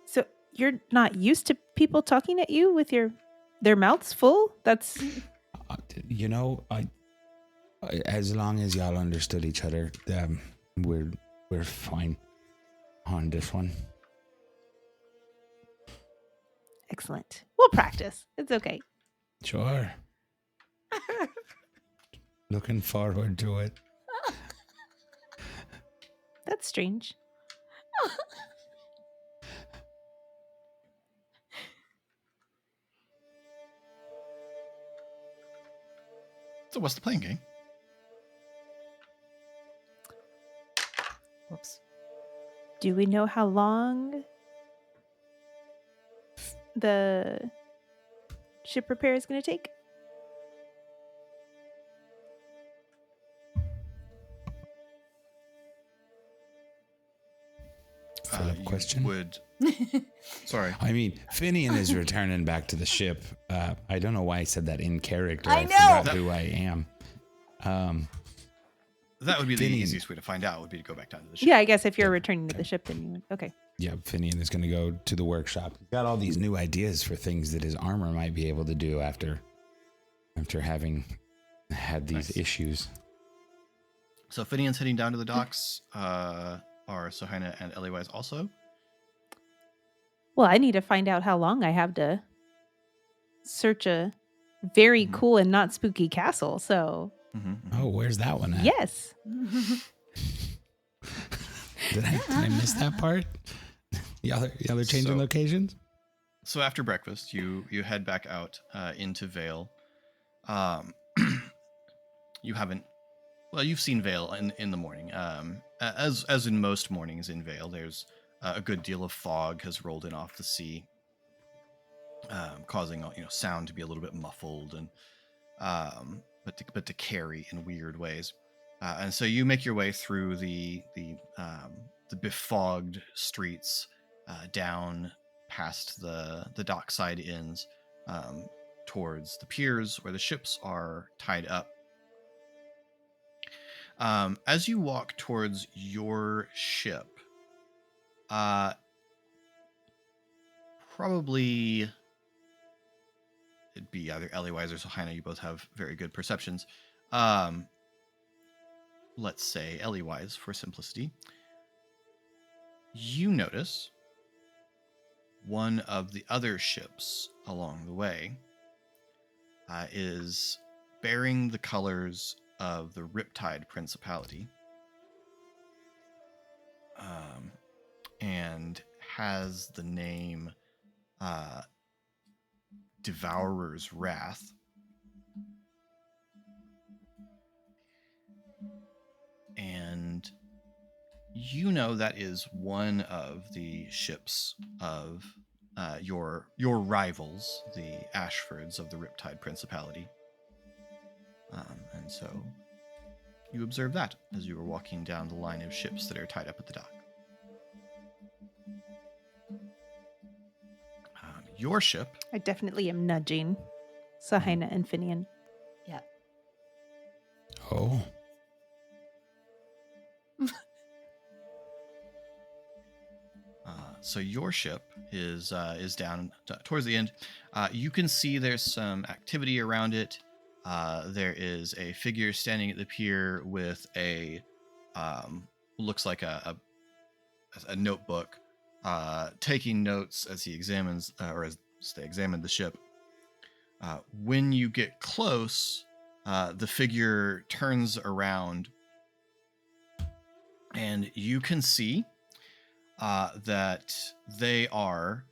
so you're not used to people talking at you with their mouths full? That's You know, I as long as y'all understood each other, we're fine on this one. excellent. We'll practice. It's okay. Sure. Looking forward to it. That's strange. So what's the playing game? Whoops. Do we know how long the ship repair is going to take? Follow-up question? Would sorry. I mean, Finian is returning back to the ship. I don't know why I said that in character. I know. forgot who I am. That would be the Finian. easiest way to find out. Would be to go back down to the ship. Yeah, I guess if you're returning to the ship, then you would. Okay. Yeah, Finian is going to go to the workshop. He's got all these new ideas for things that his armor might be able to do after having had these Nice. issues. So Finian's heading down to the docks. Are Sohina and Eliwise also? Well, I need to find out how long I have to search a very Mhm. cool and not spooky castle. So, Mm-hmm. Oh, where's that one at? yes. Did I miss that part? Y'all are changing So- locations? So after breakfast, you head back out into Vale. You haven't. Well, you've seen Vale in the morning. As in most mornings in Vale, there's a good deal of fog has rolled in off the sea, causing sound to be a little bit muffled and but to carry in weird ways. And so you make your way through the befogged streets down past the dockside inns towards the piers where the ships are tied up. As you walk towards your ship, probably it'd be either Eliwise or Sohina. You both have very good perceptions. Let's say Eliwise for simplicity. You notice one of the other ships along the way is bearing the colors of the Riptide Principality, and has the name Devourer's Wrath. And you know that is one of the ships of your rivals, the Ashfords of the Riptide Principality. And so you observe that as you were walking down the line of ships that are tied up at the dock. Your ship, I definitely am nudging Sahina and Finian. Oh. So your ship is down towards the end. You can see there's some activity around it. There is a figure standing at the pier with a looks like a notebook, taking notes as he examines or as they examine the ship. When you get close, the figure turns around, and you can see that they are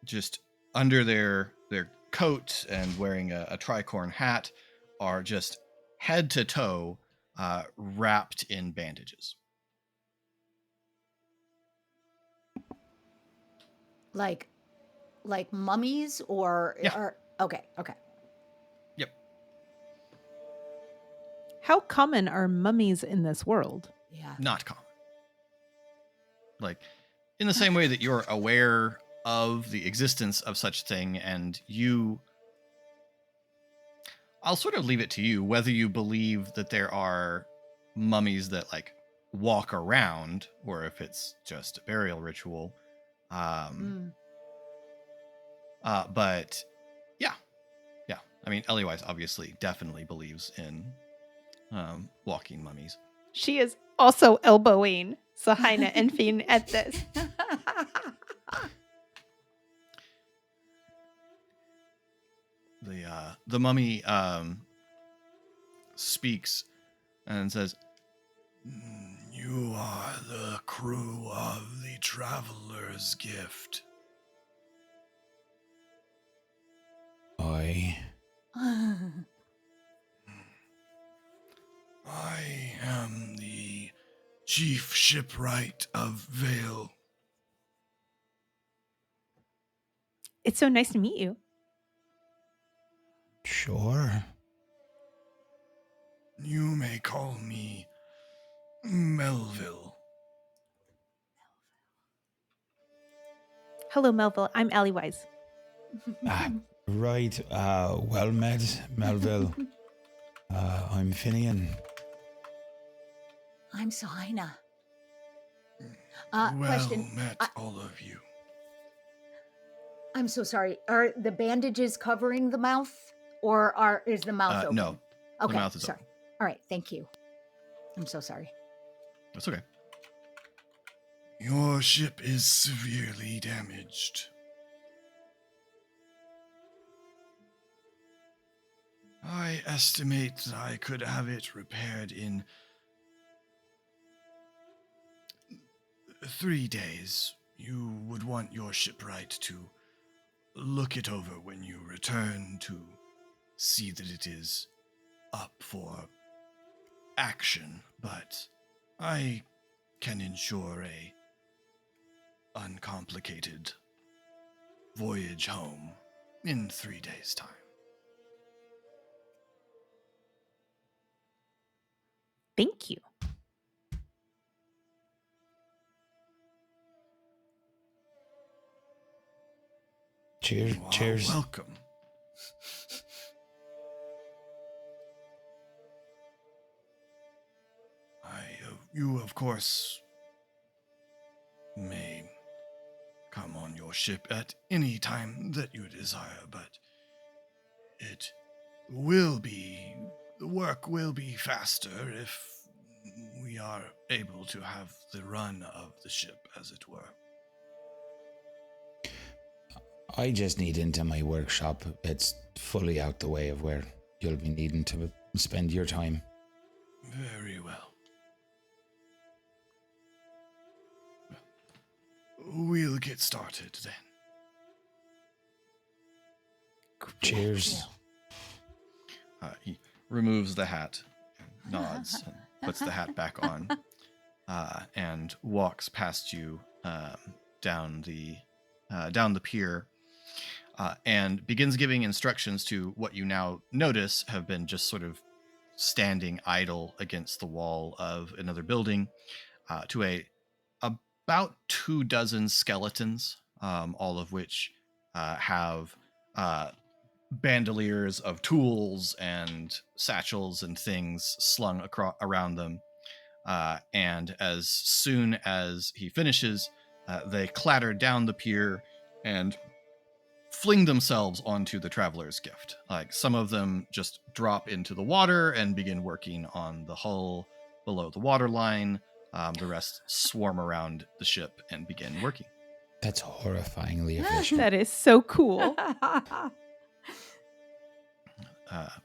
just under their coat and wearing a tricorn hat, are just head to toe wrapped in bandages. Like mummies or Yeah. or okay. Yep. How common are mummies in this world? Yeah. Not common. Like, in the same way that you're aware of the existence of such thing, and I'll sort of leave it to you whether you believe that there are mummies that like walk around or if it's just a burial ritual. But yeah. I mean, Eliwise obviously definitely believes in walking mummies. She is also elbowing Sahaina and Finn at this. The mummy speaks and says, You are the crew of the Traveler's Gift. I am the Chief Shipwright of Vale. It's so nice to meet you. Sure. You may call me Melville. Hello, Melville. I'm Eliwise. Right. Well met, Melville. I'm Finian. I'm Sahaina. Well Question. met, all of you. I'm so sorry. Are the bandages covering the mouth, or is the mouth open? No. Okay. The mouth is sorry. open. All right. Thank you. I'm so sorry. That's okay. Your ship is severely damaged. I estimate that I could have it repaired in 3 days. You would want your shipwright to look it over when you return to see that it is up for action, but I can ensure a uncomplicated voyage home in 3 days' time. Thank you. Cheers. You are Cheers. welcome. You, of course, may come on your ship at any time that you desire, but the work will be faster if we are able to have the run of the ship, as it were. I just need into my workshop. It's fully out the way of where you'll be needing to spend your time. Very well. We'll get started then. Cheers. He removes the hat, nods, and puts the hat back on, and walks past you down the pier, and begins giving instructions to what you now notice have been just sort of standing idle against the wall of another building, to about 24 skeletons, all of which have bandoliers of tools and satchels and things slung around them. And as soon as he finishes, they clatter down the pier and fling themselves onto the traveler's gift. Like, some of them just drop into the water and begin working on the hull below the waterline. The rest swarm around the ship and begin working. That's horrifyingly efficient. That is so cool.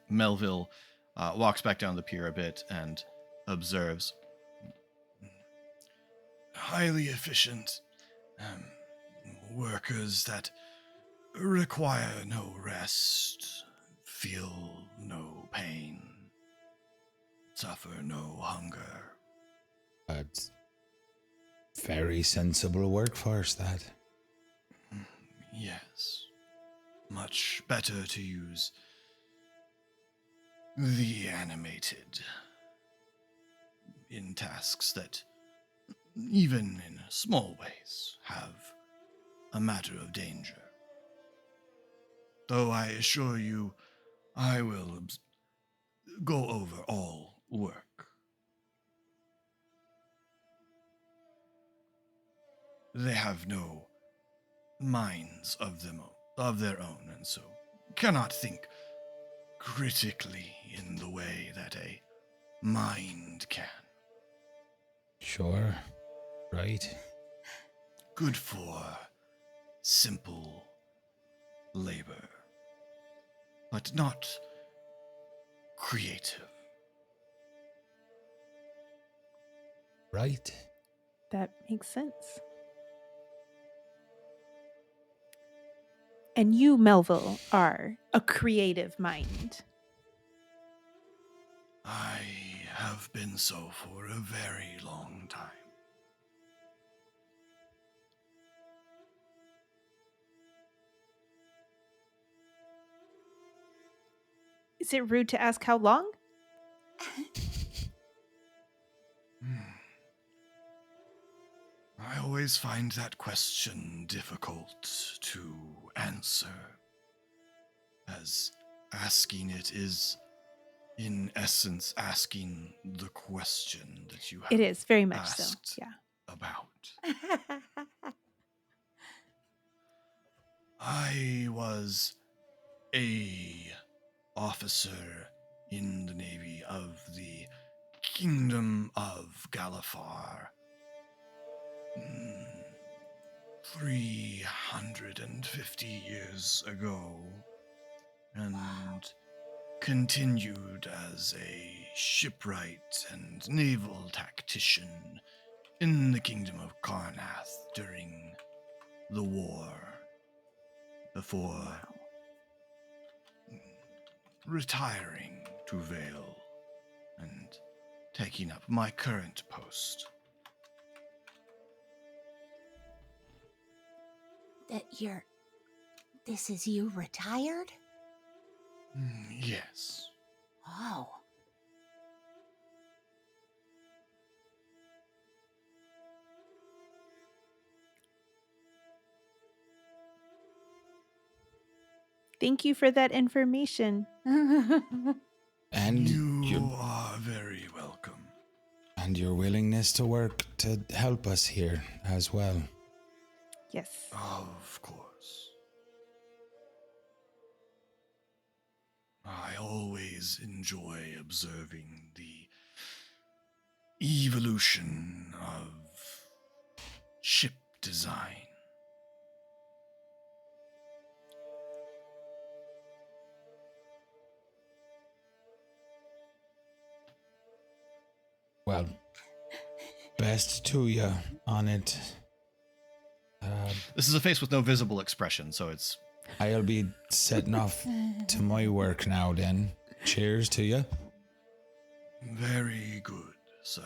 Melville walks back down the pier a bit and observes. Highly efficient workers that require no rest, feel no pain, suffer no hunger. That's very sensible workforce, that. Yes. Much better to use the animated in tasks that, even in small ways, have a matter of danger. Though I assure you, I will go over all work. They have no minds of their own, and so cannot think critically in the way that a mind can. Sure. Right. Good for simple labor, but not creative. Right. That makes sense. And you, Melville, are a creative mind. I have been so for a very long time. Is it rude to ask how long? I always find that question difficult to answer, as asking it is, in essence, asking the question that you have It is very much so. asked Yeah. about. I was a officer in the Navy of the Kingdom of Galifar 350 years ago, and continued as a shipwright and naval tactician in the Kingdom of Karnath during the war, before retiring to Vale and taking up my current post. This is you retired? Yes. Oh. Thank you for that information. And You are very welcome. and your willingness to work to help us here as well. Yes. Of course. I always enjoy observing the evolution of ship design. Well, best to you on it. This is a face with no visible expression, so it's I'll be setting off to my work now then. Cheers to you. Very good, sir.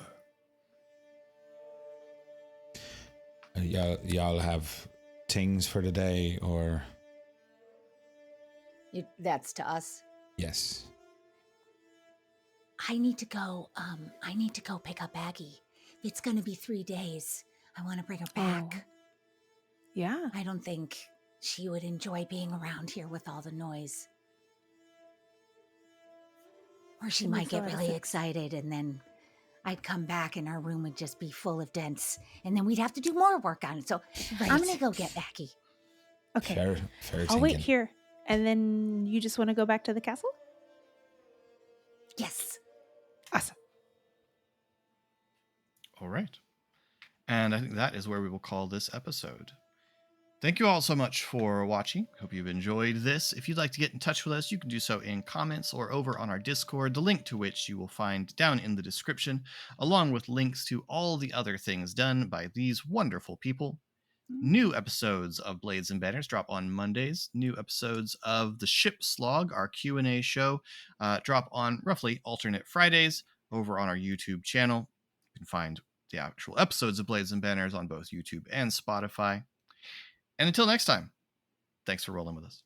Y'all have things for the day, or? That's to us. Yes. I need to go pick up Aggie. It's going to be 3 days. I want to bring her back. Yeah. I don't think she would enjoy being around here with all the noise. Or she It might makes a get lot of really sense. excited and then I'd come back and our room would just be full of dents and then we'd have to do more work on it. So I'm going to go get Becky. Okay. Fair I'll wait thinking. here. And then you just want to go back to the castle? Yes. Awesome. All right. And I think that is where we will call this episode. Thank you all so much for watching. Hope you've enjoyed this. If you'd like to get in touch with us, you can do so in comments or over on our Discord, the link to which you will find down in the description, along with links to all the other things done by these wonderful people. New episodes of Blades and Banners drop on Mondays. New episodes of The Ship Slog, our Q&A show, drop on roughly alternate Fridays over on our YouTube channel. You can find the actual episodes of Blades and Banners on both YouTube and Spotify. And until next time, thanks for rolling with us.